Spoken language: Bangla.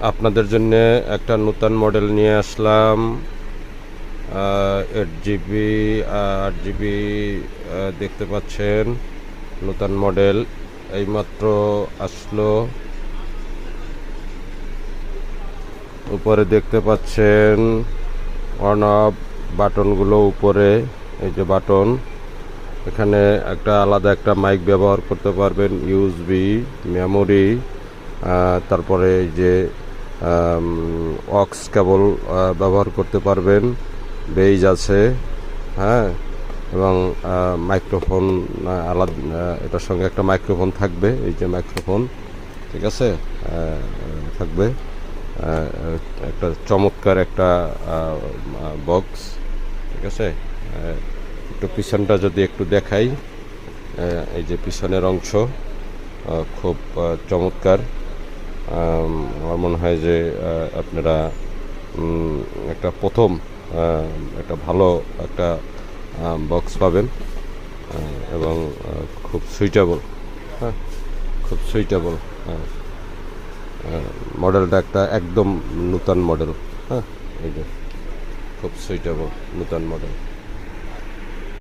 আপনাদের জন্য একটা নতুন মডেল নিয়ে আসলাম। 8 জিবি 8 জিবি দেখতে পাচ্ছেন, নতুন মডেল এইমাত্র আসলো। উপরে দেখতে পাচ্ছেন অন অফ বাটনগুলো, উপরে এই যে বাটন, এখানে একটা আলাদা একটা মাইক ব্যবহার করতে পারবেন, ইউএসবি মেমোরি, তারপরে এই যে অক্স কেবল ব্যবহার করতে পারবেন, বেইজ আছে, হ্যাঁ, এবং মাইক্রোফোন আলাদা, এটার সঙ্গে একটা মাইক্রোফোন থাকবে, এই যে মাইক্রোফোন, ঠিক আছে, থাকবে। একটা চমৎকার একটা বক্স, ঠিক আছে। একটু পিছনটা যদি একটু দেখাই, এই যে পিছনের অংশ খুব চমৎকার। আমার মনে হয় যে আপনারা একটা প্রথম একটা ভালো একটা বক্স পাবেন, এবং খুব সুইটেবল, হ্যাঁ, খুব সুইটেবল। হ্যাঁ, মডেলটা একটা একদম নূতন মডেল, হ্যাঁ, এই যে খুব সুইটেবল নূতন মডেল।